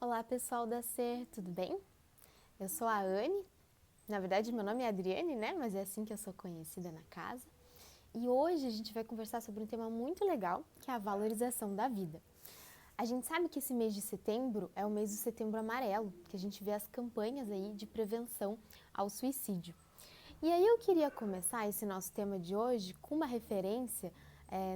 Olá pessoal da Ser, tudo bem? Eu sou a Anne, na verdade meu nome é Adriane, né? Mas é assim que eu sou conhecida na casa. E hoje a gente vai conversar sobre um tema muito legal, que é a valorização da vida. A gente sabe que esse mês de setembro é o mês do Setembro Amarelo, que a gente vê as campanhas aí de prevenção ao suicídio. E aí eu queria começar esse nosso tema de hoje com uma referência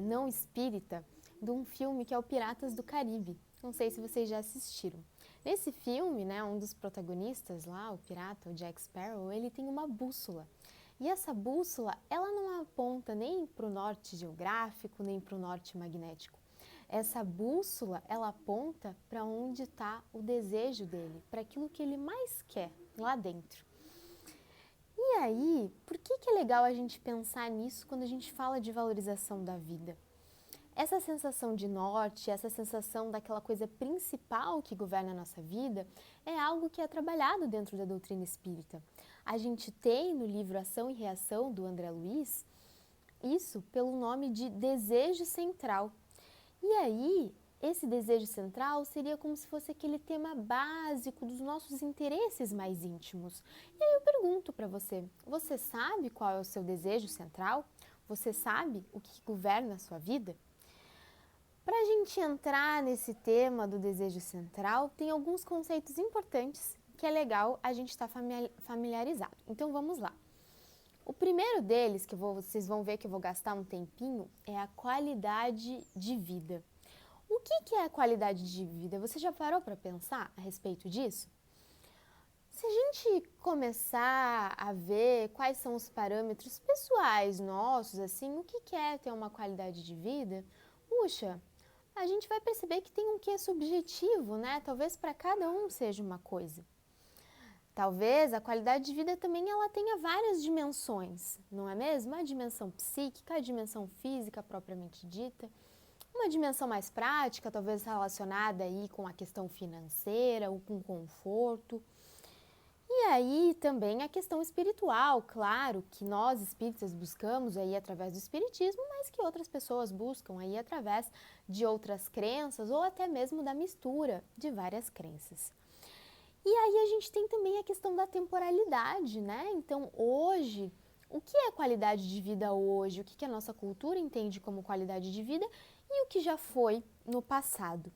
não espírita de um filme que é o Piratas do Caribe. Não sei se vocês já assistiram. Nesse filme, né, um dos protagonistas lá, o pirata, o Jack Sparrow, ele tem uma bússola. E essa bússola, ela não aponta nem para o norte geográfico, nem para o norte magnético. Essa bússola, ela aponta para onde está o desejo dele, para aquilo que ele mais quer lá dentro. E aí, por que é legal a gente pensar nisso quando a gente fala de valorização da vida? Essa sensação de norte, essa sensação daquela coisa principal que governa a nossa vida, é algo que é trabalhado dentro da doutrina espírita. A gente tem no livro Ação e Reação, do André Luiz, isso pelo nome de desejo central. E aí, esse desejo central seria como se fosse aquele tema básico dos nossos interesses mais íntimos. E aí eu pergunto para você, você sabe qual é o seu desejo central? Você sabe o que governa a sua vida? Para a gente entrar nesse tema do desejo central, tem alguns conceitos importantes que é legal a gente estar familiarizado. Então vamos lá. O primeiro deles, vocês vão ver que eu vou gastar um tempinho, é a qualidade de vida. O que é a qualidade de vida? Você já parou para pensar a respeito disso? Se a gente começar a ver quais são os parâmetros pessoais nossos, assim, o que é ter uma qualidade de vida, puxa, a gente vai perceber que tem um quê subjetivo, né? Talvez para cada um seja uma coisa. Talvez a qualidade de vida também ela tenha várias dimensões, não é mesmo? A dimensão psíquica, a dimensão física propriamente dita, uma dimensão mais prática, talvez relacionada aí com a questão financeira ou com conforto. E aí também a questão espiritual, claro, que nós espíritas buscamos aí através do espiritismo, mas que outras pessoas buscam aí através de outras crenças ou até mesmo da mistura de várias crenças. E aí a gente tem também a questão da temporalidade, né? Então hoje, o que é qualidade de vida hoje? O que a nossa cultura entende como qualidade de vida e o que já foi no passado?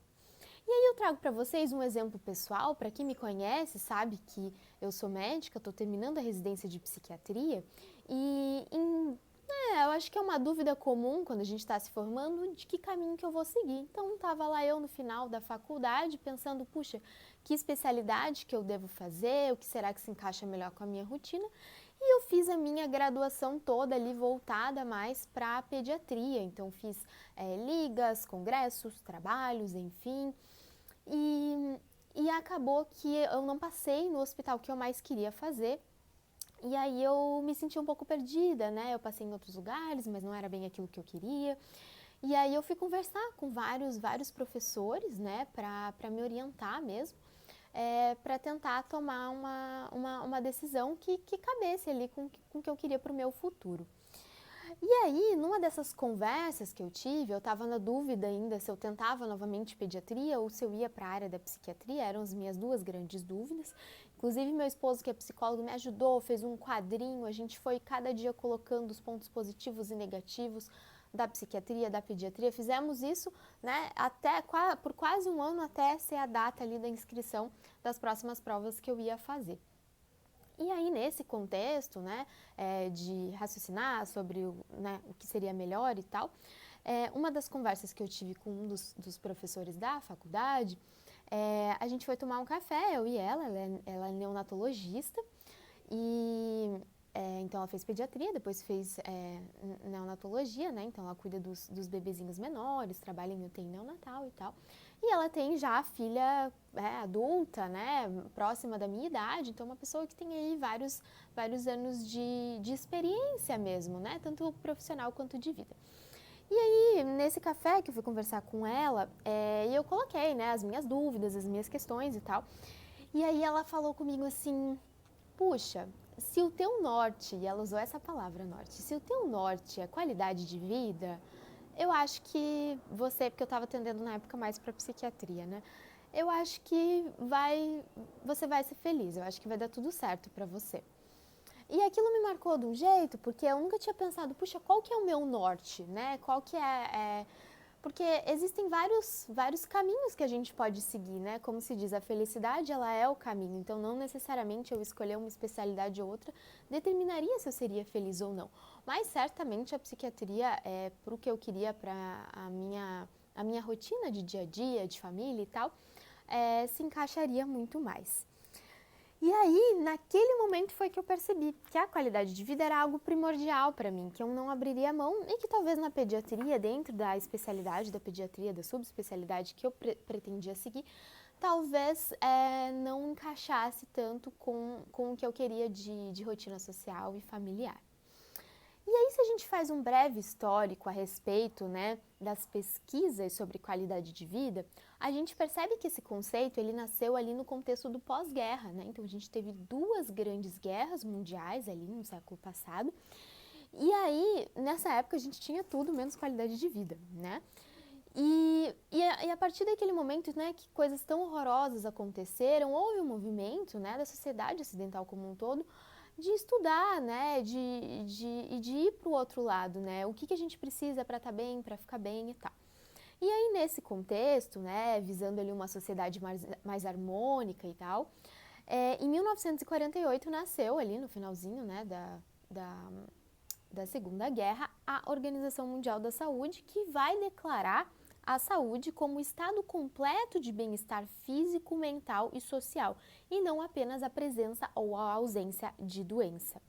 E aí eu trago para vocês um exemplo pessoal, para quem me conhece sabe que eu sou médica, estou terminando a residência de psiquiatria e eu acho que é uma dúvida comum quando a gente está se formando de que caminho que eu vou seguir. Então estava lá eu no final da faculdade pensando, puxa, que especialidade que eu devo fazer, o que será que se encaixa melhor com a minha rotina? E eu fiz a minha graduação toda ali voltada mais para a pediatria, então fiz ligas, congressos, trabalhos, enfim. E acabou que eu não passei no hospital que eu mais queria fazer. E aí eu me senti um pouco perdida, né? Eu passei em outros lugares, mas não era bem aquilo que eu queria. E aí eu fui conversar com vários professores, né? Para me orientar mesmo, para tentar tomar uma decisão que cabesse ali com o que eu queria para o meu futuro. E aí, numa dessas conversas que eu tive, eu estava na dúvida ainda se eu tentava novamente pediatria ou se eu ia para a área da psiquiatria, eram as minhas duas grandes dúvidas. Inclusive, meu esposo, que é psicólogo, me ajudou, fez um quadrinho, a gente foi cada dia colocando os pontos positivos e negativos da psiquiatria, da pediatria. Fizemos isso, né, por quase um ano até ser a data ali da inscrição das próximas provas que eu ia fazer. E aí, nesse contexto, né, de raciocinar sobre o que seria melhor e tal, uma das conversas que eu tive com um dos professores da faculdade, a gente foi tomar um café, eu e ela é neonatologista, e então ela fez pediatria, depois fez neonatologia, né, então ela cuida dos bebezinhos menores, trabalha em UTI neonatal e tal. E ela tem já a filha adulta, né, próxima da minha idade, então uma pessoa que tem aí vários anos de experiência mesmo, né, tanto profissional quanto de vida. E aí, nesse café que eu fui conversar com ela, eu coloquei, né, as minhas dúvidas, as minhas questões e tal. E aí ela falou comigo assim, puxa, se o teu norte, e ela usou essa palavra norte, se o teu norte é qualidade de vida, eu acho que você, porque eu estava atendendo na época mais para psiquiatria, né? eu acho que você vai ser feliz, eu acho que vai dar tudo certo para você. E aquilo me marcou de um jeito, porque eu nunca tinha pensado, puxa, qual que é o meu norte, né? Qual que porque existem vários caminhos que a gente pode seguir, né? Como se diz, a felicidade, ela é o caminho. Então, não necessariamente eu escolher uma especialidade ou outra determinaria se eu seria feliz ou não. Mas, certamente, a psiquiatria, para o que eu queria para a minha rotina de dia a dia, de família e tal, se encaixaria muito mais. E aí, naquele momento foi que eu percebi que a qualidade de vida era algo primordial para mim, que eu não abriria mão e que talvez na pediatria, dentro da especialidade da pediatria, da subespecialidade que eu pretendia seguir, talvez não encaixasse tanto com o que eu queria de rotina social e familiar. E aí, se a gente faz um breve histórico a respeito, né, das pesquisas sobre qualidade de vida, a gente percebe que esse conceito ele nasceu ali no contexto do pós-guerra, né? Então, a gente teve duas grandes guerras mundiais ali no século passado. E aí, nessa época, a gente tinha tudo menos qualidade de vida, né? E a partir daquele momento, né, que coisas tão horrorosas aconteceram, houve um movimento, né, da sociedade ocidental como um todo, de estudar, né, de ir para o outro lado, né, o que a gente precisa para estar bem, para ficar bem e tal. E aí, nesse contexto, né, visando ali uma sociedade mais harmônica e tal, em 1948 nasceu ali no finalzinho, né, da Segunda Guerra, a Organização Mundial da Saúde, que vai declarar a saúde como o estado completo de bem-estar físico, mental e social, e não apenas a presença ou a ausência de doença.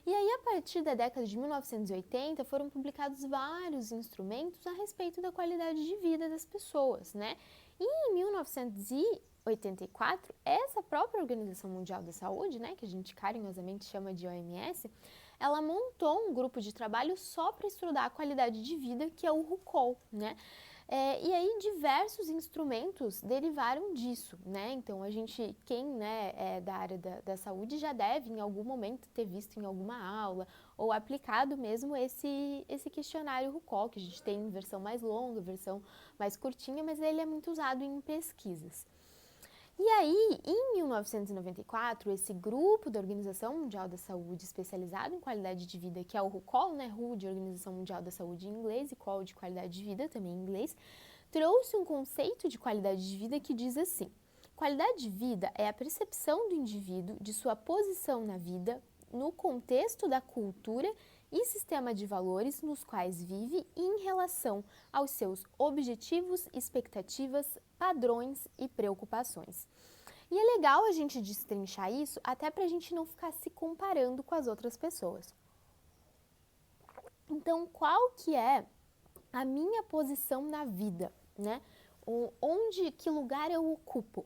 E aí, a partir da década de 1980, foram publicados vários instrumentos a respeito da qualidade de vida das pessoas, né? E em 1984, essa própria Organização Mundial da Saúde, né, que a gente carinhosamente chama de OMS, ela montou um grupo de trabalho só para estudar a qualidade de vida, que é o RUCOL, né? E aí diversos instrumentos derivaram disso, né? Então quem né, é da área da saúde já deve em algum momento ter visto em alguma aula ou aplicado mesmo esse questionário RUCOL, que a gente tem em versão mais longa, versão mais curtinha, mas ele é muito usado em pesquisas. E aí, em 1994, esse grupo da Organização Mundial da Saúde especializado em qualidade de vida, que é o RUCOL, né, RU de Organização Mundial da Saúde em inglês e COL de qualidade de vida também em inglês, trouxe um conceito de qualidade de vida que diz assim: qualidade de vida é a percepção do indivíduo de sua posição na vida, no contexto da cultura e sistema de valores nos quais vive e em relação aos seus objetivos, expectativas, padrões e preocupações. E é legal a gente destrinchar isso até para a gente não ficar se comparando com as outras pessoas. Então, qual que é a minha posição na vida, né? Que lugar eu ocupo?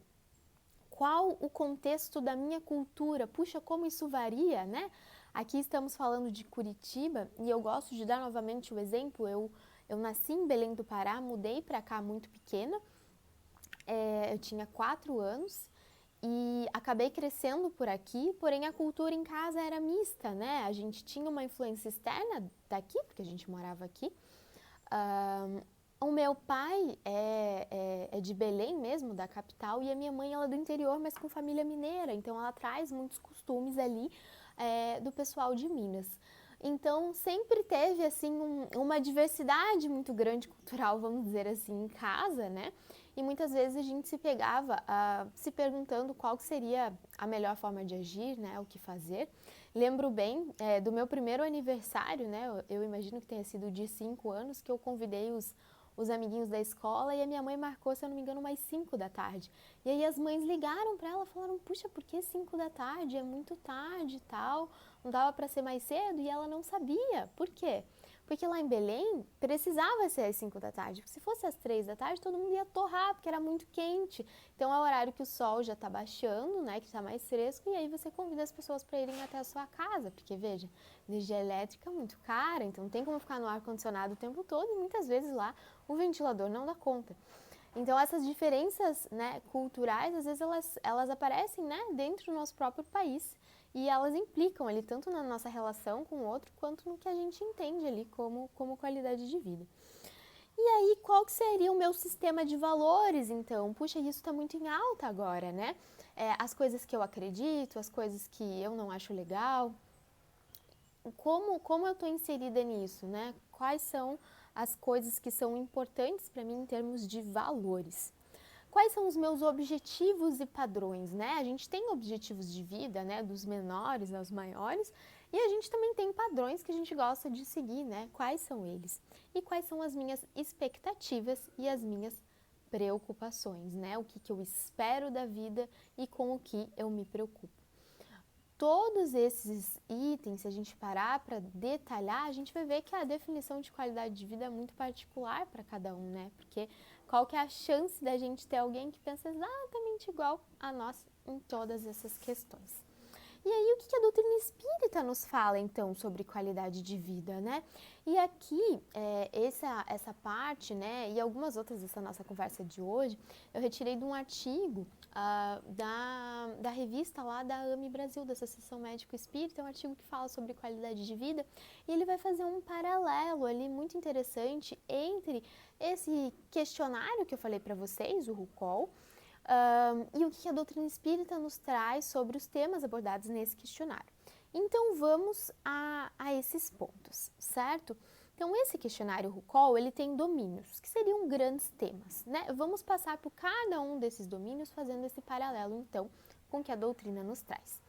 Qual o contexto da minha cultura? Puxa, como isso varia, né? Aqui estamos falando de Curitiba e eu gosto de dar novamente o exemplo. Eu nasci em Belém do Pará, mudei para cá muito pequena, eu tinha 4 anos e acabei crescendo por aqui, porém a cultura em casa era mista, né? A gente tinha uma influência externa daqui, porque a gente morava aqui. O meu pai é de Belém mesmo, da capital, e a minha mãe ela é do interior, mas com família mineira, então ela traz muitos costumes ali do pessoal de Minas. Então sempre teve assim uma diversidade muito grande cultural, vamos dizer assim, em casa, né? E muitas vezes a gente se pegava se perguntando qual seria a melhor forma de agir, né? O que fazer. Lembro bem do meu primeiro aniversário, né? Eu imagino que tenha sido de 5 anos, que eu convidei os amiguinhos da escola e a minha mãe marcou, se eu não me engano, mais 5 da tarde. E aí as mães ligaram para ela, falaram, puxa, por que 5 da tarde? É muito tarde e tal, não dava para ser mais cedo? E ela não sabia. Por quê? Porque lá em Belém precisava ser às 5 da tarde, porque se fosse às 3 da tarde todo mundo ia torrar, porque era muito quente. Então é o horário que o sol já está baixando, né, que está mais fresco, e aí você convida as pessoas para irem até a sua casa, porque veja, energia elétrica é muito cara, então não tem como ficar no ar-condicionado o tempo todo, e muitas vezes lá o ventilador não dá conta. Então essas diferenças, né, culturais, às vezes elas aparecem, né, dentro do nosso próprio país e elas implicam ali tanto na nossa relação com o outro quanto no que a gente entende ali como qualidade de vida. E aí, qual que seria o meu sistema de valores, então? Puxa, isso está muito em alta agora, né? As coisas que eu acredito, as coisas que eu não acho legal. Como eu estou inserida nisso, né? Quais são as coisas que são importantes para mim em termos de valores? Quais são os meus objetivos e padrões, né? A gente tem objetivos de vida, né? Dos menores aos maiores, e a gente também tem padrões que a gente gosta de seguir, né? Quais são eles? E quais são as minhas expectativas e as minhas preocupações, né? O que eu espero da vida e com o que eu me preocupo. Todos esses itens, se a gente parar para detalhar, a gente vai ver que a definição de qualidade de vida é muito particular para cada um, né? Porque qual que é a chance da gente ter alguém que pensa exatamente igual a nós em todas essas questões? E aí, o que a doutrina espírita nos fala, então, sobre qualidade de vida, né? E aqui, essa parte, né, e algumas outras dessa nossa conversa de hoje, eu retirei de um artigo da revista lá da AME Brasil, da Associação Médico Espírita, é um artigo que fala sobre qualidade de vida, e ele vai fazer um paralelo ali muito interessante entre esse questionário que eu falei para vocês, o RUCOL, e o que a doutrina espírita nos traz sobre os temas abordados nesse questionário. Então vamos a esses pontos, certo? Então esse questionário RUCOL, ele tem domínios, que seriam grandes temas, né? Vamos passar por cada um desses domínios fazendo esse paralelo, então, com o que a doutrina nos traz.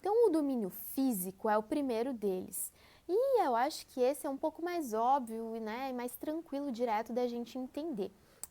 Então o domínio físico é o primeiro deles. E eu acho que esse é um pouco mais óbvio, né, mais tranquilo, direto da gente entender.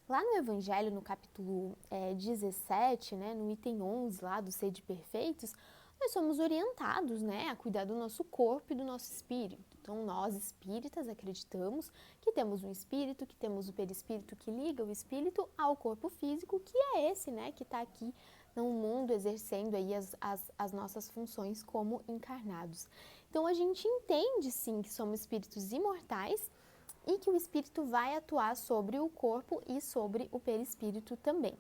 Lá no Evangelho, no capítulo 17, né, no item 11 lá do Sede Perfeitos, nós somos orientados, né, a cuidar do nosso corpo e do nosso espírito. Então, nós espíritas acreditamos que temos um espírito, que temos o perispírito que liga o espírito ao corpo físico, que é esse, né, que está aqui no mundo exercendo aí as nossas funções como encarnados. Então, a gente entende, sim, que somos espíritos imortais, e que o espírito vai atuar sobre o corpo e sobre o perispírito também.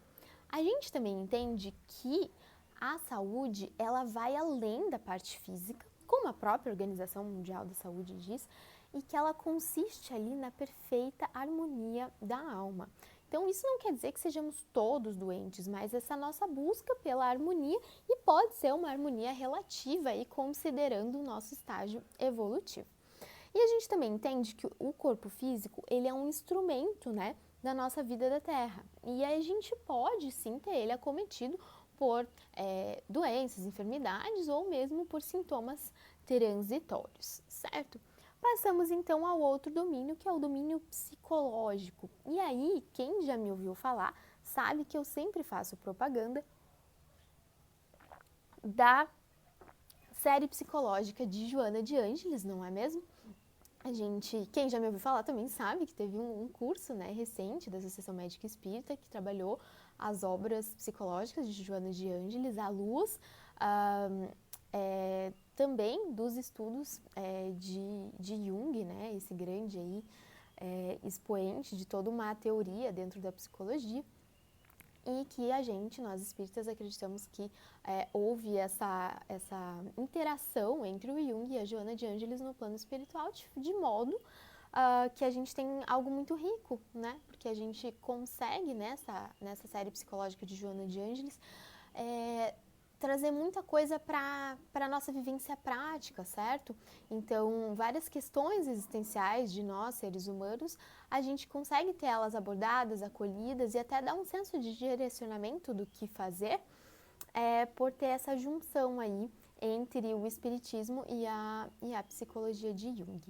A gente também entende que a saúde, ela vai além da parte física, como a própria Organização Mundial da Saúde diz, e que ela consiste ali na perfeita harmonia da alma. Então, isso não quer dizer que sejamos todos doentes, mas essa nossa busca pela harmonia, e pode ser uma harmonia relativa aí, considerando o nosso estágio evolutivo. E a gente também entende que o corpo físico, ele é um instrumento, né, da nossa vida da Terra. E a gente pode, sim, ter ele acometido por doenças, enfermidades ou mesmo por sintomas transitórios, certo? Passamos então ao outro domínio, que é o domínio psicológico. E aí, quem já me ouviu falar, sabe que eu sempre faço propaganda da série psicológica de Joana de Ângeles, não é mesmo? Quem já me ouviu falar também sabe que teve um curso, né, recente da Associação Médica Espírita que trabalhou as obras psicológicas de Joana de Ângeles à luz, também dos estudos de Jung, né, esse grande aí, expoente de toda uma teoria dentro da psicologia. E que nós espíritas, acreditamos que houve essa interação entre o Jung e a Joana de Ângeles no plano espiritual, de modo que a gente tem algo muito rico, né? Porque a gente consegue, nessa série psicológica de Joana de Ângeles, trazer muita coisa para a nossa vivência prática, certo? Então, várias questões existenciais de nós, seres humanos, a gente consegue ter elas abordadas, acolhidas e até dar um senso de direcionamento do que fazer, por ter essa junção aí entre o espiritismo e a psicologia de Jung.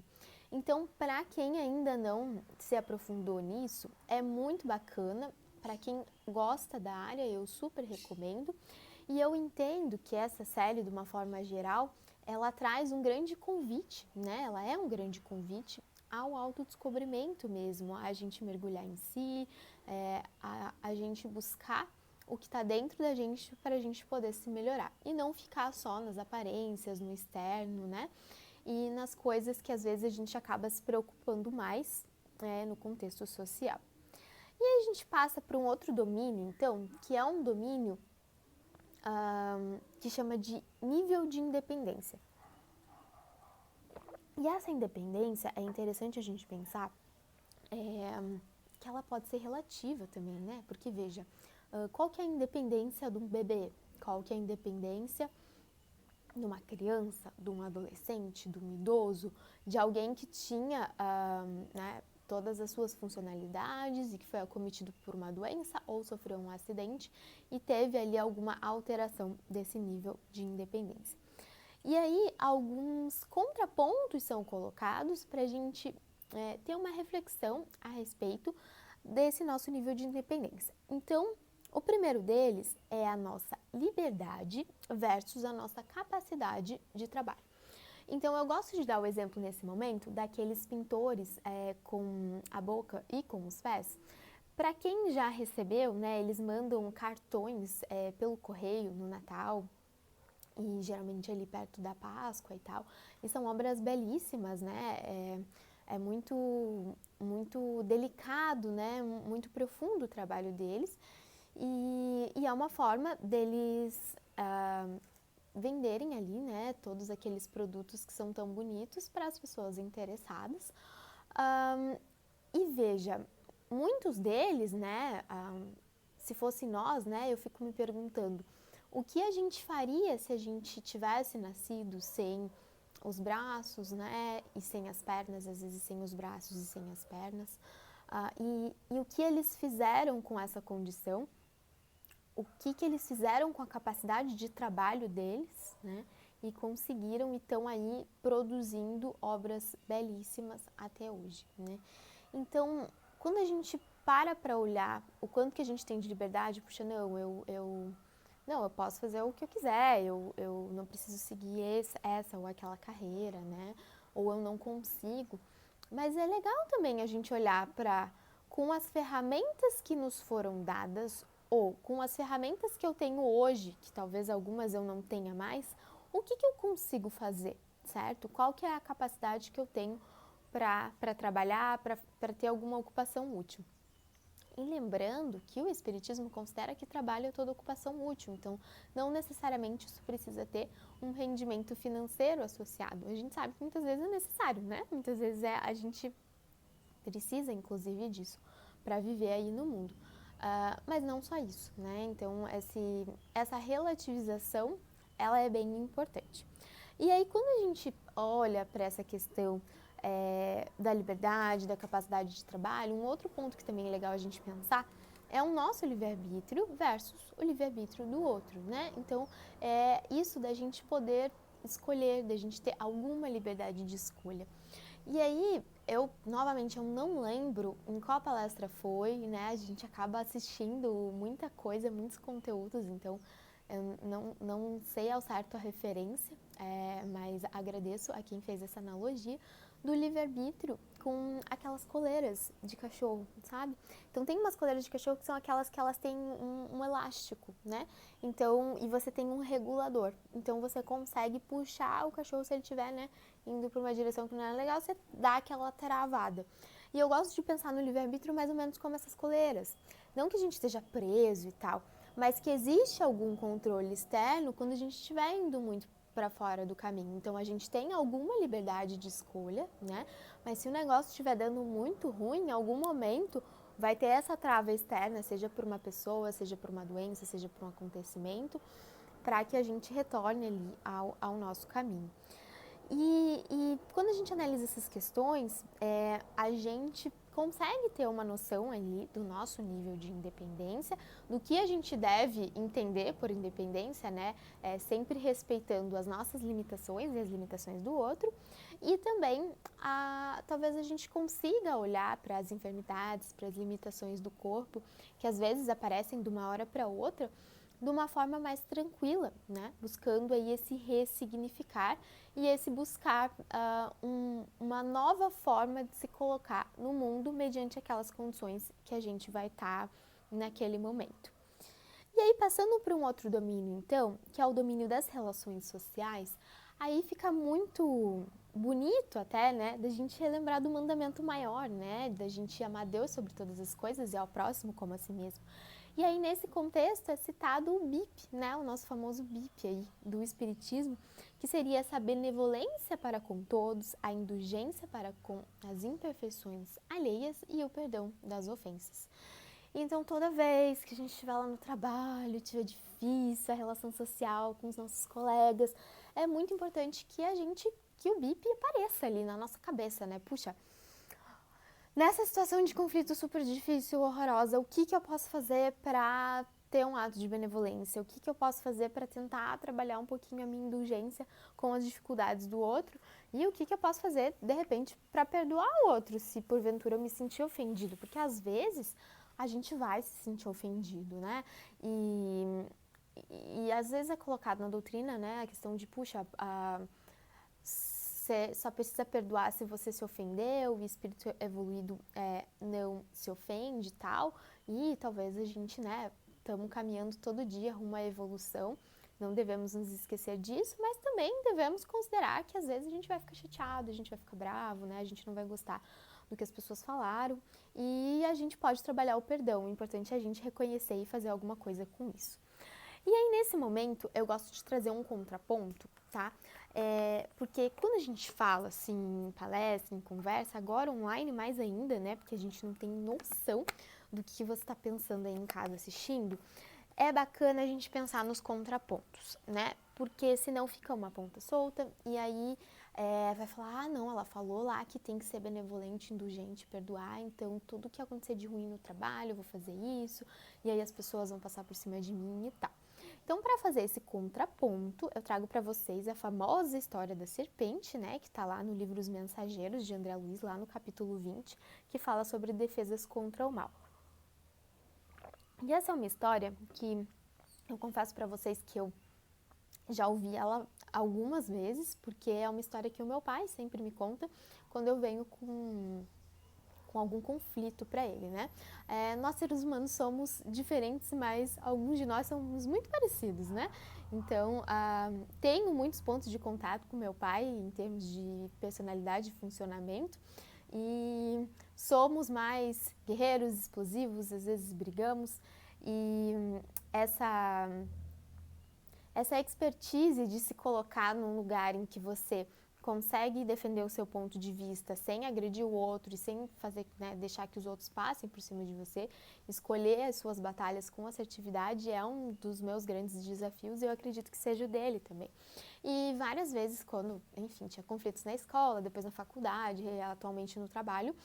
Então, para quem ainda não se aprofundou nisso, é muito bacana. Para quem gosta da área, eu super recomendo. E eu entendo que essa série, de uma forma geral, ela traz um grande convite, né? Ela é um grande convite ao autodescobrimento mesmo, a gente mergulhar em si, a gente buscar o que está dentro da gente para a gente poder se melhorar. E não ficar só nas aparências, no externo, né? E nas coisas que às vezes a gente acaba se preocupando mais, no contexto social. E aí a gente passa para um outro domínio, então, que é um domínio que chama de nível de independência. E essa independência é interessante a gente pensar que ela pode ser relativa também, né? Porque veja, qual que é a independência de um bebê? Qual que é a independência de uma criança, de um adolescente, de um idoso, de alguém que tinha né, todas as suas funcionalidades e que foi acometido por uma doença ou sofreu um acidente e teve ali alguma alteração desse nível de independência. E aí, alguns contrapontos são colocados para a gente ter uma reflexão a respeito desse nosso nível de independência. Então, o primeiro deles é a nossa liberdade versus a nossa capacidade de trabalho. Então, eu gosto de dar o exemplo nesse momento daqueles pintores com a boca e com os pés. Para quem já recebeu, né, eles mandam cartões pelo correio no Natal, e geralmente ali perto da Páscoa e tal, e são obras belíssimas, né, é muito delicado, né, muito profundo o trabalho deles, e é uma forma deles venderem ali, né, todos aqueles produtos que são tão bonitos para as pessoas interessadas. E veja, muitos deles, né, se fosse nós, né, eu fico me perguntando, o que a gente faria se a gente tivesse nascido sem os braços, né, e sem as pernas, às vezes sem os braços e sem as pernas, e o que eles fizeram com essa condição, o que eles fizeram com a capacidade de trabalho deles, né, e conseguiram e estão aí produzindo obras belíssimas até hoje, né. Então, quando a gente para olhar o quanto que a gente tem de liberdade, puxa, não, eu posso fazer o que eu quiser, eu não preciso seguir essa ou aquela carreira, né? Ou eu não consigo. Mas é legal também a gente olhar para, com as ferramentas que nos foram dadas, ou com as ferramentas que eu tenho hoje, que talvez algumas eu não tenha mais, o que eu consigo fazer, certo? Qual que é a capacidade que eu tenho para trabalhar, para ter alguma ocupação útil. E lembrando que o Espiritismo considera que trabalho é toda ocupação útil, então não necessariamente isso precisa ter um rendimento financeiro associado. A gente sabe que muitas vezes é necessário, né? Muitas vezes a gente precisa, inclusive, disso para viver aí no mundo. Mas não só isso, né? Então, essa relativização, ela é bem importante. E aí, quando a gente olha para essa questão da liberdade, da capacidade de trabalho, um outro ponto que também é legal a gente pensar é o nosso livre-arbítrio versus o livre-arbítrio do outro, né? Então, é isso da gente poder escolher, da gente ter alguma liberdade de escolha. E aí, novamente, eu não lembro em qual palestra foi, né? A gente acaba assistindo muita coisa, muitos conteúdos, então eu não sei ao certo a referência, mas agradeço a quem fez essa analogia do livre-arbítrio com aquelas coleiras de cachorro, sabe? Então tem umas coleiras de cachorro que são aquelas que elas têm um elástico, né? Então, e você tem um regulador. Então você consegue puxar o cachorro se ele estiver, né, indo para uma direção que não é legal, você dá aquela travada. E eu gosto de pensar no livre-arbítrio mais ou menos como essas coleiras. Não que a gente esteja preso e tal, mas que existe algum controle externo quando a gente estiver indo muito para fora do caminho. Então a gente tem alguma liberdade de escolha, né? Mas se o negócio estiver dando muito ruim, em algum momento vai ter essa trava externa, seja por uma pessoa, seja por uma doença, seja por um acontecimento, para que a gente retorne ali ao nosso caminho. E quando a gente analisa essas questões, a gente consegue ter uma noção ali do nosso nível de independência, do que a gente deve entender por independência, né? Sempre respeitando as nossas limitações e as limitações do outro. E também, talvez a gente consiga olhar para as enfermidades, para as limitações do corpo, que às vezes aparecem de uma hora para outra, de uma forma mais tranquila, né? Buscando aí esse ressignificar e esse buscar uma nova forma de se colocar no mundo mediante aquelas condições que a gente vai estar naquele momento. E aí, passando para um outro domínio, então, que é o domínio das relações sociais, aí fica muito bonito até, né, da gente relembrar do mandamento maior, né, da gente amar Deus sobre todas as coisas e ao próximo como a si mesmo. E aí, nesse contexto, é citado o BIP, né, o nosso famoso BIP aí, do Espiritismo, que seria essa benevolência para com todos, a indulgência para com as imperfeições alheias e o perdão das ofensas. Então, toda vez que a gente estiver lá no trabalho, estiver difícil a relação social com os nossos colegas, é muito importante que o BIP apareça ali na nossa cabeça, né? Puxa, nessa situação de conflito super difícil, horrorosa, o que eu posso fazer para ter um ato de benevolência? O que eu posso fazer para tentar trabalhar um pouquinho a minha indulgência com as dificuldades do outro? E o que eu posso fazer, de repente, para perdoar o outro, se porventura eu me sentir ofendido? Porque às vezes a gente vai se sentir ofendido, né? E às vezes é colocado na doutrina, né, a questão de, puxa, você só precisa perdoar se você se ofendeu, o espírito evoluído não se ofende e tal, e talvez a gente, né, estamos caminhando todo dia rumo à evolução, não devemos nos esquecer disso, mas também devemos considerar que às vezes a gente vai ficar chateado, a gente vai ficar bravo, né, a gente não vai gostar do que as pessoas falaram, e a gente pode trabalhar o perdão, o importante é a gente reconhecer e fazer alguma coisa com isso. E aí, nesse momento, eu gosto de trazer um contraponto, tá? Porque quando a gente fala, assim, em palestra, em conversa, agora online mais ainda, né? Porque a gente não tem noção do que você está pensando aí em casa assistindo, é bacana a gente pensar nos contrapontos, né? Porque senão fica uma ponta solta e aí vai falar, não, ela falou lá que tem que ser benevolente, indulgente, perdoar, então tudo que acontecer de ruim no trabalho, eu vou fazer isso, e aí as pessoas vão passar por cima de mim e tal. Então, para fazer esse contraponto, eu trago para vocês a famosa história da serpente, né, que está lá no livro Os Mensageiros, de André Luiz, lá no capítulo 20, que fala sobre defesas contra o mal. E essa é uma história que eu confesso para vocês que eu já ouvi ela algumas vezes, porque é uma história que o meu pai sempre me conta quando eu venho com algum conflito para ele, né? Nós seres humanos somos diferentes, mas alguns de nós somos muito parecidos, né? Então, tenho muitos pontos de contato com meu pai em termos de personalidade e funcionamento, e somos mais guerreiros, explosivos, às vezes brigamos, e essa expertise de se colocar num lugar em que você consegue defender o seu ponto de vista sem agredir o outro e sem fazer, né, deixar que os outros passem por cima de você, escolher as suas batalhas com assertividade é um dos meus grandes desafios e eu acredito que seja o dele também. E várias vezes quando, enfim, tinha conflitos na escola, depois na faculdade, atualmente no trabalho,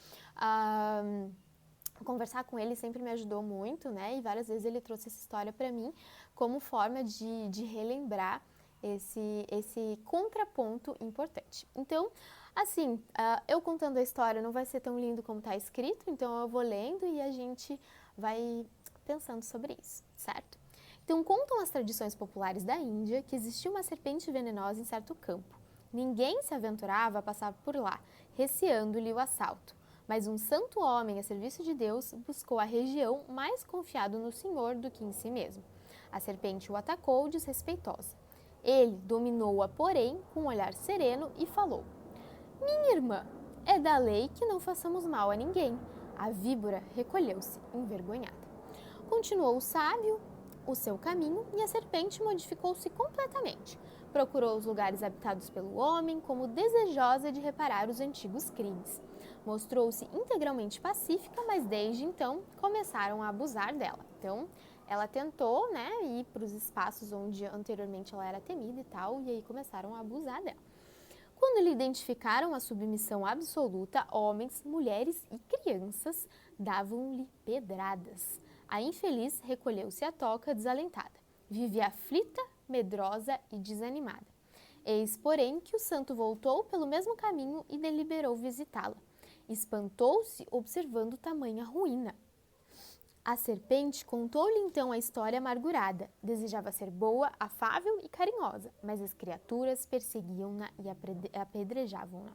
conversar com ele sempre me ajudou muito, né? E várias vezes ele trouxe essa história para mim como forma de relembrar esse contraponto importante. Então, assim, eu contando a história não vai ser tão lindo como está escrito, então eu vou lendo e a gente vai pensando sobre isso, certo? Então, contam as tradições populares da Índia que existia uma serpente venenosa em certo campo. Ninguém se aventurava a passar por lá, receando-lhe o assalto. Mas um santo homem a serviço de Deus buscou a região mais confiado no Senhor do que em si mesmo. A serpente o atacou desrespeitosa. Ele dominou-a, porém, com um olhar sereno e falou: Minha irmã, é da lei que não façamos mal a ninguém. A víbora recolheu-se, envergonhada. Continuou o sábio o seu caminho e a serpente modificou-se completamente. Procurou os lugares habitados pelo homem como desejosa de reparar os antigos crimes. Mostrou-se integralmente pacífica, mas desde então começaram a abusar dela. Então, ela tentou, né, ir para os espaços onde anteriormente ela era temida e tal, e aí começaram a abusar dela. Quando lhe identificaram a submissão absoluta, homens, mulheres e crianças davam-lhe pedradas. A infeliz recolheu-se à toca desalentada. Vivia aflita, medrosa e desanimada. Eis, porém, que o santo voltou pelo mesmo caminho e deliberou visitá-la. Espantou-se observando tamanha ruína. A serpente contou-lhe então a história amargurada. Desejava ser boa, afável e carinhosa, mas as criaturas perseguiam-na e apedrejavam-na.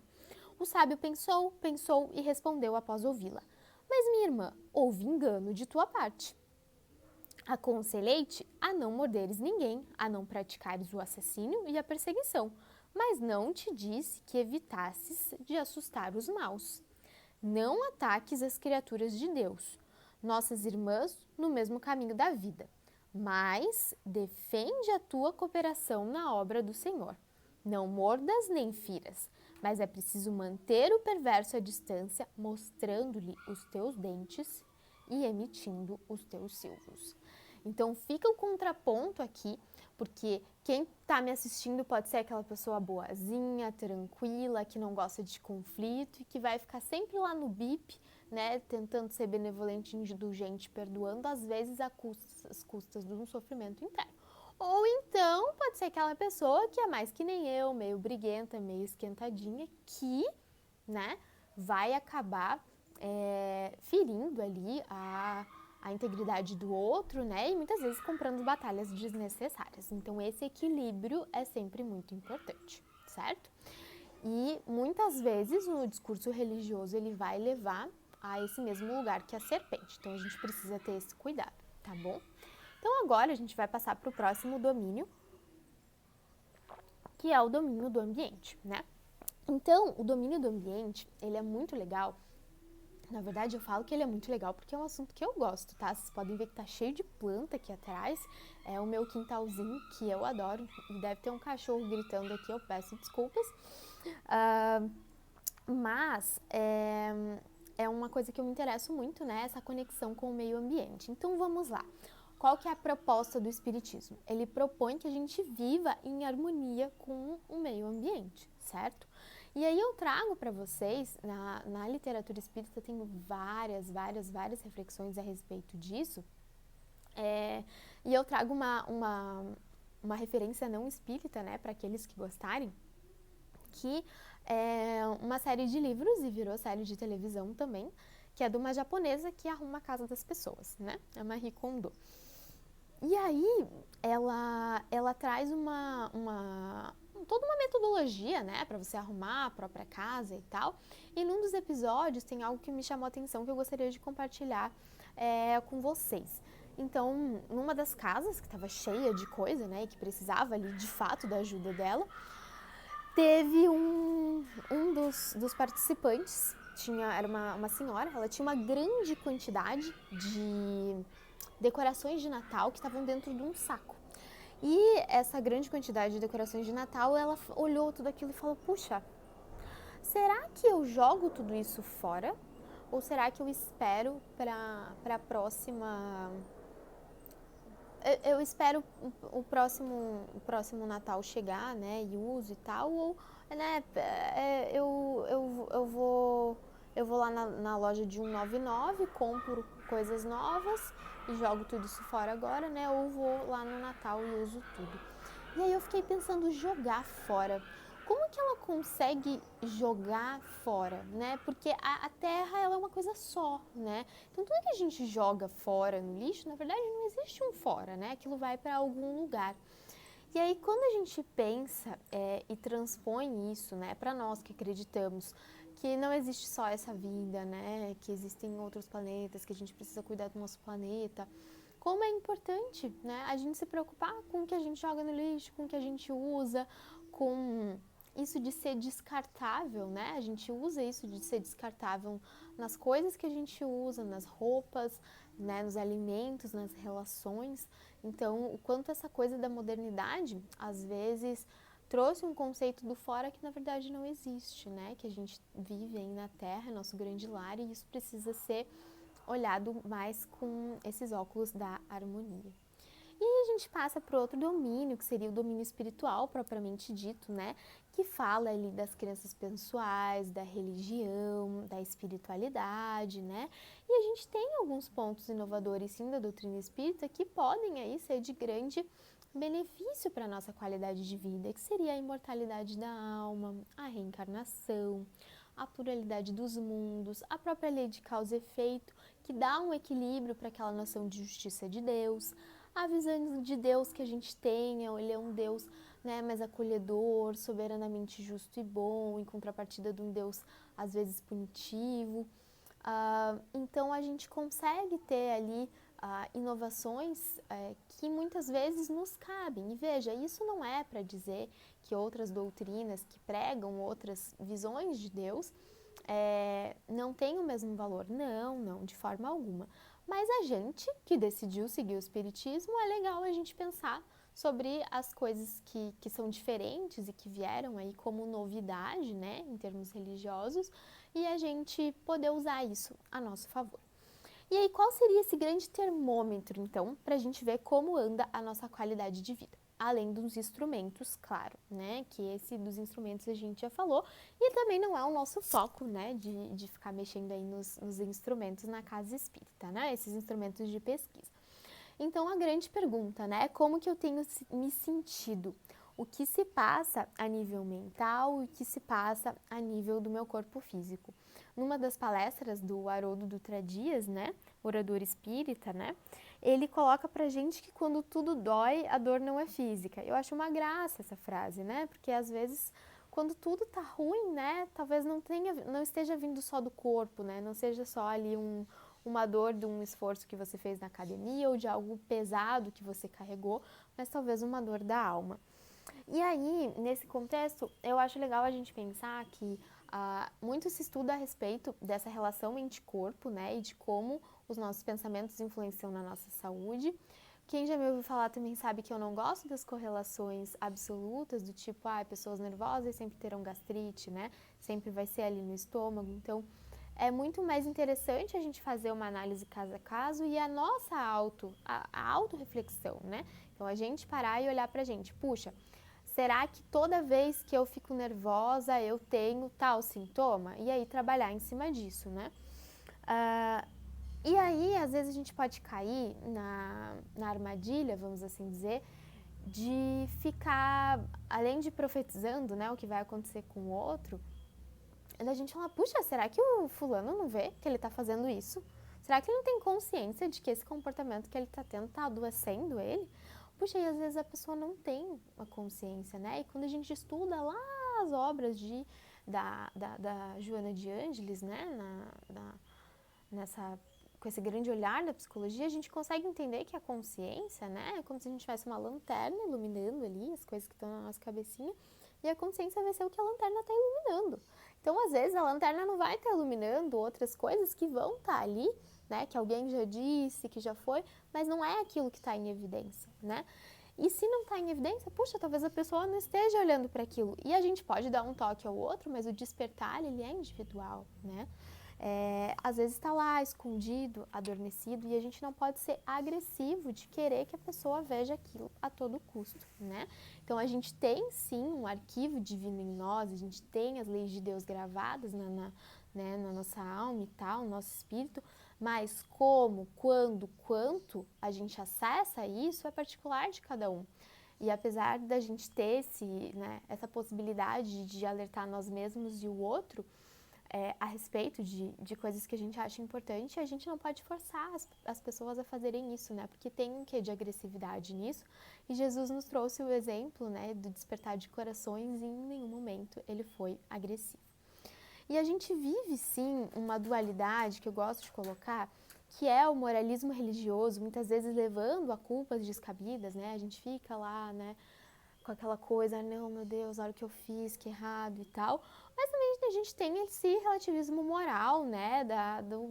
O sábio pensou, pensou e respondeu após ouvi-la: Mas, minha irmã, houve engano de tua parte. Aconselhei-te a não morderes ninguém, a não praticares o assassínio e a perseguição, mas não te disse que evitasses de assustar os maus. Não ataques as criaturas de Deus. nossas irmãs no mesmo caminho da vida, mas defende a tua cooperação na obra do Senhor. Não mordas nem firas, mas é preciso manter o perverso à distância, mostrando-lhe os teus dentes e emitindo os teus silvos. Então fica o contraponto aqui, porque quem está me assistindo pode ser aquela pessoa boazinha, tranquila, que não gosta de conflito e que vai ficar sempre lá no bip, né, tentando ser benevolente, indulgente, perdoando, às vezes às custas de um sofrimento interno. Ou então pode ser aquela pessoa que é mais que nem eu, meio briguenta, meio esquentadinha, que, né, vai acabar ferindo ali a integridade do outro, né, e muitas vezes comprando batalhas desnecessárias. Então esse equilíbrio é sempre muito importante, certo? E muitas vezes o discurso religioso ele vai levar a esse mesmo lugar que a serpente. Então a gente precisa ter esse cuidado, tá bom? Então agora a gente vai passar para o próximo domínio, que é o domínio do ambiente, né? Então, o domínio do ambiente, ele é muito legal. Na verdade, eu falo que ele é muito legal porque é um assunto que eu gosto, tá? Vocês podem ver que tá cheio de planta aqui atrás. É o meu quintalzinho, que eu adoro. E deve ter um cachorro gritando aqui, eu peço desculpas. Mas é uma coisa que eu me interesso muito, né? Essa conexão com o meio ambiente. Então, vamos lá. Qual que é a proposta do Espiritismo? Ele propõe que a gente viva em harmonia com o meio ambiente, certo? E aí eu trago para vocês, na literatura espírita tem várias reflexões a respeito disso, e eu trago uma referência não espírita, né, para aqueles que gostarem, que é uma série de livros e virou série de televisão também, que é de uma japonesa que arruma a casa das pessoas, né, é Marie Kondo. E aí, ela traz toda uma metodologia, né, para você arrumar a própria casa e tal. E num dos episódios tem algo que me chamou a atenção que eu gostaria de compartilhar com vocês. Então, numa das casas que estava cheia de coisa, né, e que precisava ali de fato da ajuda dela, teve um dos participantes, era uma senhora, ela tinha uma grande quantidade de decorações de Natal que estavam dentro de um saco. E essa grande quantidade de decorações de Natal, ela olhou tudo aquilo e falou, puxa, será que eu jogo tudo isso fora? Ou será que eu espero para a próxima... Eu espero o próximo Natal chegar, né, e uso e tal, ou, né, eu vou lá na loja de 199, compro coisas novas e jogo tudo isso fora agora, né, ou vou lá no Natal e uso tudo. E aí eu fiquei pensando, jogar fora. Como que ela consegue jogar fora, né? Porque a terra, ela é uma coisa só, né? Então, tudo que a gente joga fora no lixo, na verdade, não existe um fora, né? Aquilo vai para algum lugar. E aí, quando a gente pensa e transpõe isso, né, para nós que acreditamos que não existe só essa vida, né? Que existem outros planetas, que a gente precisa cuidar do nosso planeta. Como é importante, né, a gente se preocupar com o que a gente joga no lixo, com o que a gente usa, com isso de ser descartável, né? A gente usa isso de ser descartável nas coisas que a gente usa, nas roupas, né, nos alimentos, nas relações. Então, o quanto essa coisa da modernidade, às vezes, trouxe um conceito do fora que, na verdade, não existe, né? Que a gente vive aí na Terra, nosso grande lar, e isso precisa ser olhado mais com esses óculos da harmonia. E aí a gente passa para outro domínio, que seria o domínio espiritual, propriamente dito, né? Que fala ali das crenças pessoais, da religião, da espiritualidade, né? E a gente tem alguns pontos inovadores, sim, da doutrina espírita que podem aí ser de grande benefício para a nossa qualidade de vida, que seria a imortalidade da alma, a reencarnação, a pluralidade dos mundos, a própria lei de causa e efeito, que dá um equilíbrio para aquela noção de justiça de Deus, a visão de Deus que a gente tem, ele é um Deus, né, mais acolhedor, soberanamente justo e bom, em contrapartida de um Deus às vezes punitivo. Então a gente consegue ter ali inovações que muitas vezes nos cabem. E veja, isso não é para dizer que outras doutrinas que pregam outras visões de Deus não têm o mesmo valor. Não, de forma alguma. Mas a gente que decidiu seguir o espiritismo, é legal a gente pensar sobre as coisas que são diferentes e que vieram aí como novidade, né, em termos religiosos, e a gente poder usar isso a nosso favor. E aí, qual seria esse grande termômetro, então, para a gente ver como anda a nossa qualidade de vida? Além dos instrumentos, claro, né? Que esse dos instrumentos a gente já falou, e também não é o nosso foco, né? De ficar mexendo aí nos instrumentos na casa espírita, né? Esses instrumentos de pesquisa. Então, a grande pergunta, né? Como que eu tenho me sentido? O que se passa a nível mental e o que se passa a nível do meu corpo físico? Numa das palestras do Haroldo Dutra Dias, né? Orador espírita, né? Ele coloca pra gente que quando tudo dói, a dor não é física. Eu acho uma graça essa frase, né? Porque às vezes quando tudo tá ruim, né? Talvez não esteja vindo só do corpo, né? Não seja só ali uma dor de um esforço que você fez na academia ou de algo pesado que você carregou, mas talvez uma dor da alma. E aí, nesse contexto, eu acho legal a gente pensar que muito se estuda a respeito dessa relação mente-corpo, né, e de como os nossos pensamentos influenciam na nossa saúde. Quem já me ouviu falar também sabe que eu não gosto das correlações absolutas, do tipo, pessoas nervosas sempre terão gastrite, né, sempre vai ser ali no estômago, então é muito mais interessante a gente fazer uma análise caso a caso e a nossa a autorreflexão, né? Então, a gente parar e olhar pra gente, puxa, será que toda vez que eu fico nervosa eu tenho tal sintoma? E aí, trabalhar em cima disso, né? E aí, às vezes a gente pode cair na armadilha, vamos assim dizer, de ficar, além de profetizando, né, o que vai acontecer com o outro, da gente falar, puxa, será que o fulano não vê que ele tá fazendo isso? Será que ele não tem consciência de que esse comportamento que ele tá tendo tá adoecendo ele? Puxa, e às vezes a pessoa não tem a consciência, né? E quando a gente estuda lá as obras da Joana de Ângeles, né? Nessa, com esse grande olhar da psicologia, a gente consegue entender que a consciência, né? É como se a gente tivesse uma lanterna iluminando ali as coisas que estão na nossa cabecinha, e a consciência vai ser o que a lanterna está iluminando. Então, às vezes, a lanterna não vai estar iluminando outras coisas que vão estar ali, né? Que alguém já disse, que já foi, mas não é aquilo que está em evidência, né? E se não está em evidência, puxa, talvez a pessoa não esteja olhando para aquilo. E a gente pode dar um toque ao outro, mas o despertar, ele é individual, né? Às vezes está lá escondido, adormecido, e a gente não pode ser agressivo de querer que a pessoa veja aquilo a todo custo, né? Então a gente tem sim um arquivo divino em nós, a gente tem as leis de Deus gravadas né, na nossa alma e tal, no nosso espírito, mas como, quando, quanto a gente acessa isso é particular de cada um. E apesar da gente ter essa possibilidade de alertar nós mesmos e o outro, a respeito de coisas que a gente acha importante, a gente não pode forçar as pessoas a fazerem isso, né? Porque tem um quê de agressividade nisso. E Jesus nos trouxe o exemplo, né, do despertar de corações e em nenhum momento ele foi agressivo. E a gente vive, sim, uma dualidade que eu gosto de colocar, que é o moralismo religioso, muitas vezes levando a culpas descabidas, né? A gente fica lá, né, com aquela coisa, não, meu Deus, olha o que eu fiz, que errado e tal. Mas também a gente tem esse relativismo moral, né,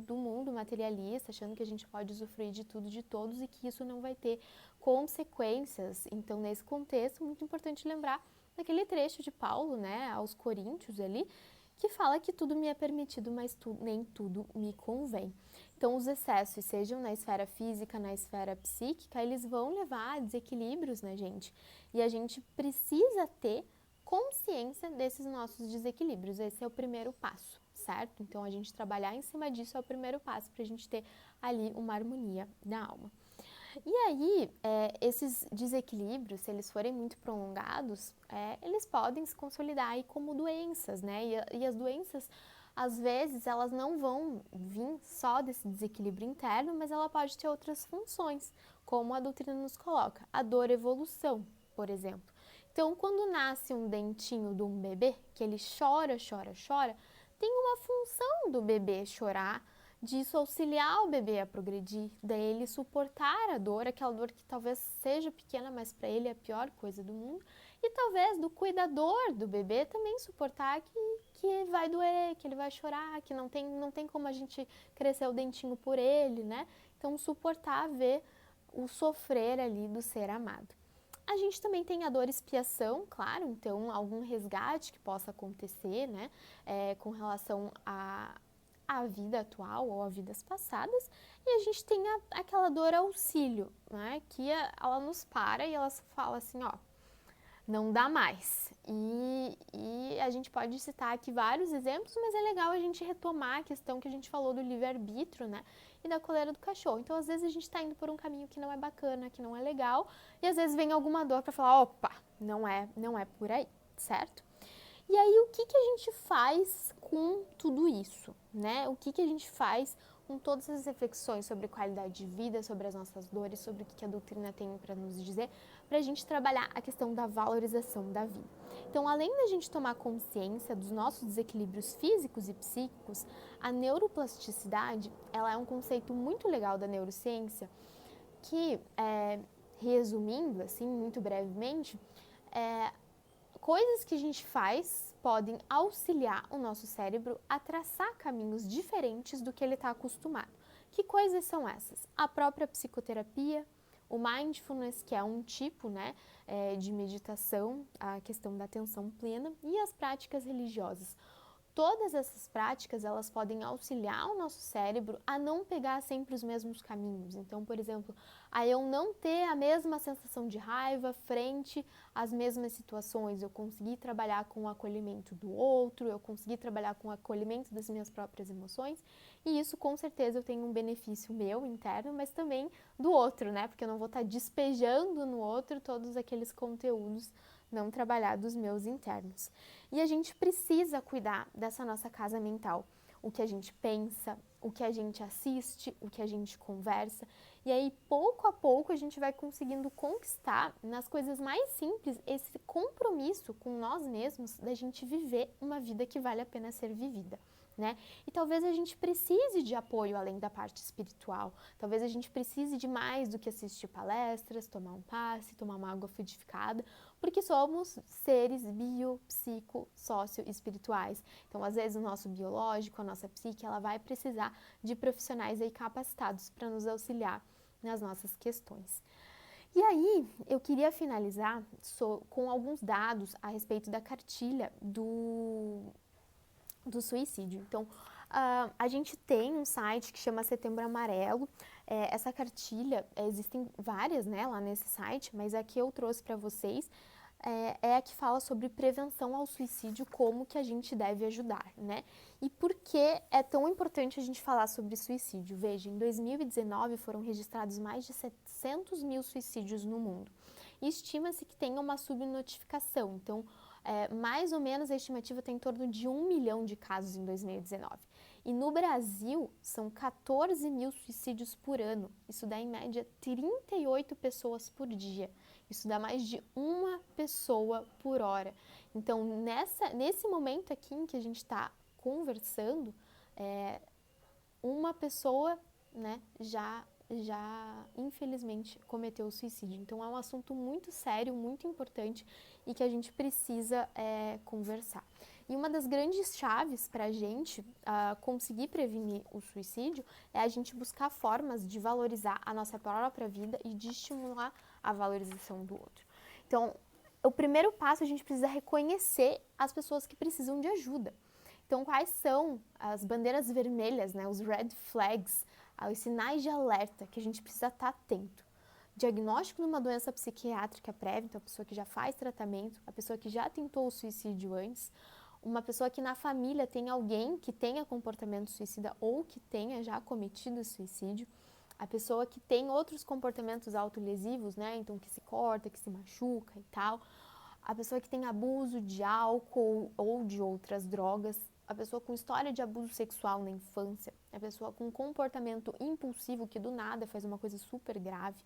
do mundo materialista, achando que a gente pode usufruir de tudo, de todos e que isso não vai ter consequências. Então, nesse contexto, muito importante lembrar daquele trecho de Paulo, né, aos Coríntios ali, que fala que tudo me é permitido, mas nem tudo me convém. Então, os excessos, sejam na esfera física, na esfera psíquica, eles vão levar a desequilíbrios na gente. E a gente precisa ter consciência desses nossos desequilíbrios. Esse é o primeiro passo, certo? Então, a gente trabalhar em cima disso é o primeiro passo para a gente ter ali uma harmonia na alma. E aí, esses desequilíbrios, se eles forem muito prolongados, eles podem se consolidar aí como doenças, né? E as doenças, às vezes, elas não vão vir só desse desequilíbrio interno, mas ela pode ter outras funções, como a doutrina nos coloca, a dor-evolução, por exemplo. Então, quando nasce um dentinho de um bebê, que ele chora, chora, chora, tem uma função do bebê chorar, disso auxiliar o bebê a progredir, daí ele suportar a dor, aquela dor que talvez seja pequena, mas para ele é a pior coisa do mundo, e talvez do cuidador do bebê também suportar que vai doer, que ele vai chorar, que não tem como a gente crescer o dentinho por ele, né? Então, suportar ver o sofrer ali do ser amado. A gente também tem a dor expiação, claro, então algum resgate que possa acontecer, né, com relação à vida atual ou a vidas passadas. E a gente tem aquela dor auxílio, né, que ela nos para e ela fala assim, ó, não dá mais. E a gente pode citar aqui vários exemplos, mas é legal a gente retomar a questão que a gente falou do livre-arbítrio, né? E da coleira do cachorro. Então, às vezes, a gente está indo por um caminho que não é bacana, que não é legal, e às vezes vem alguma dor para falar, opa, não é por aí, certo? E aí, o que a gente faz com tudo isso, né? O que a gente faz com todas essas reflexões sobre qualidade de vida, sobre as nossas dores, sobre o que a doutrina tem para nos dizer, para a gente trabalhar a questão da valorização da vida. Então, além da gente tomar consciência dos nossos desequilíbrios físicos e psíquicos, a neuroplasticidade, ela é um conceito muito legal da neurociência que, resumindo, assim, muito brevemente, coisas que a gente faz podem auxiliar o nosso cérebro a traçar caminhos diferentes do que ele está acostumado. Que coisas são essas? A própria psicoterapia, o mindfulness, que é um tipo, né, de meditação, a questão da atenção plena, e as práticas religiosas. Todas essas práticas, elas podem auxiliar o nosso cérebro a não pegar sempre os mesmos caminhos. Então, por exemplo, a eu não ter a mesma sensação de raiva frente às mesmas situações. Eu conseguir trabalhar com o acolhimento do outro, eu conseguir trabalhar com o acolhimento das minhas próprias emoções. E isso, com certeza, eu tenho um benefício meu interno, mas também do outro, né? Porque eu não vou estar despejando no outro todos aqueles conteúdos não trabalhados meus internos. E a gente precisa cuidar dessa nossa casa mental. O que a gente pensa, o que a gente assiste, o que a gente conversa. E aí, pouco a pouco, a gente vai conseguindo conquistar, nas coisas mais simples, esse compromisso com nós mesmos da gente viver uma vida que vale a pena ser vivida. Né? E talvez a gente precise de apoio além da parte espiritual, talvez a gente precise de mais do que assistir palestras, tomar um passe, tomar uma água fluidificada, porque somos seres bio, psico, sócio espirituais. Então, às vezes, o nosso biológico, a nossa psique, ela vai precisar de profissionais aí capacitados para nos auxiliar nas nossas questões. E aí, eu queria finalizar com alguns dados a respeito da cartilha do suicídio. Então, a gente tem um site que chama Setembro Amarelo. Essa cartilha, existem várias, né, lá nesse site, mas a que eu trouxe para vocês é a que fala sobre prevenção ao suicídio, como que a gente deve ajudar, né? E por que é tão importante a gente falar sobre suicídio? Veja, em 2019 foram registrados mais de 700 mil suicídios no mundo. E estima-se que tenha uma subnotificação, então mais ou menos a estimativa tem em torno de 1 milhão de casos em 2019. E no Brasil, são 14 mil suicídios por ano. Isso dá, em média, 38 pessoas por dia. Isso dá mais de uma pessoa por hora. Então, nesse momento aqui em que a gente está conversando, uma pessoa, né, já infelizmente cometeu o suicídio. Então, é um assunto muito sério, muito importante e que a gente precisa conversar. E uma das grandes chaves para a gente conseguir prevenir o suicídio é a gente buscar formas de valorizar a nossa própria vida e de estimular a valorização do outro. Então, o primeiro passo, a gente precisa reconhecer as pessoas que precisam de ajuda. Então, quais são as bandeiras vermelhas, né, os red flags, os sinais de alerta que a gente precisa estar atento? Diagnóstico de uma doença psiquiátrica prévia, então a pessoa que já faz tratamento, a pessoa que já tentou o suicídio antes, uma pessoa que na família tem alguém que tenha comportamento suicida ou que tenha já cometido suicídio, a pessoa que tem outros comportamentos autolesivos, né, então que se corta, que se machuca e tal, a pessoa que tem abuso de álcool ou de outras drogas, a pessoa com história de abuso sexual na infância, a pessoa com comportamento impulsivo que do nada faz uma coisa super grave,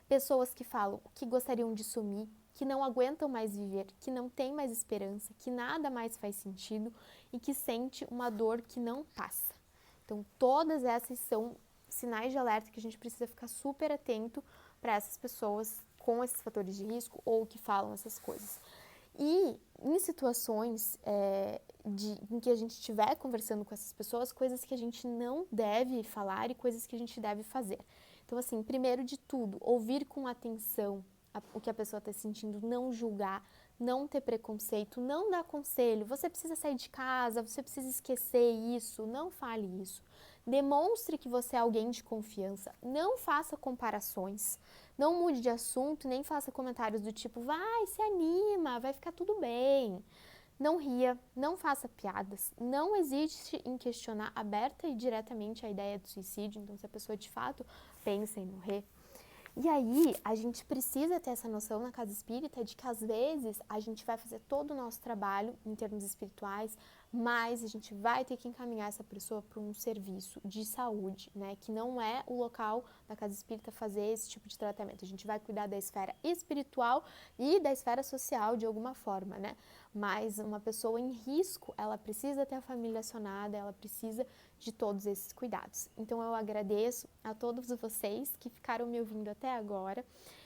pessoas que falam que gostariam de sumir, que não aguentam mais viver, que não têm mais esperança, que nada mais faz sentido e que sente uma dor que não passa. Então, todas essas são sinais de alerta que a gente precisa ficar super atento para essas pessoas com esses fatores de risco ou que falam essas coisas. E em situações em que a gente estiver conversando com essas pessoas, coisas que a gente não deve falar e coisas que a gente deve fazer. Então, assim, primeiro de tudo, ouvir com atenção o que a pessoa está sentindo, não julgar, não ter preconceito, não dar conselho. Você precisa sair de casa, você precisa esquecer isso, não fale isso. Demonstre que você é alguém de confiança, não faça comparações, não mude de assunto, nem faça comentários do tipo, vai, se anima, vai ficar tudo bem. Não ria, não faça piadas, não hesite em questionar aberta e diretamente a ideia do suicídio. Então, se a pessoa de fato pensa em morrer. E aí, a gente precisa ter essa noção na casa espírita de que às vezes a gente vai fazer todo o nosso trabalho em termos espirituais, mas a gente vai ter que encaminhar essa pessoa para um serviço de saúde, né? Que não é o local da casa espírita fazer esse tipo de tratamento. A gente vai cuidar da esfera espiritual e da esfera social de alguma forma, né? Mas uma pessoa em risco, ela precisa ter a família acionada, ela precisa de todos esses cuidados. Então eu agradeço a todos vocês que ficaram me ouvindo até agora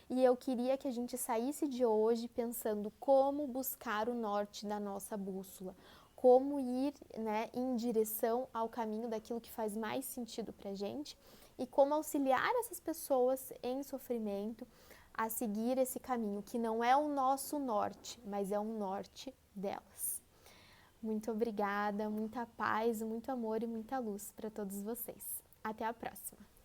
e eu queria que a gente saísse de hoje pensando como buscar o norte da nossa bússola, como ir, né, em direção ao caminho daquilo que faz mais sentido pra gente e como auxiliar essas pessoas em sofrimento a seguir esse caminho que não é o nosso norte, mas é o norte delas. Muito obrigada, muita paz, muito amor e muita luz para todos vocês. Até a próxima!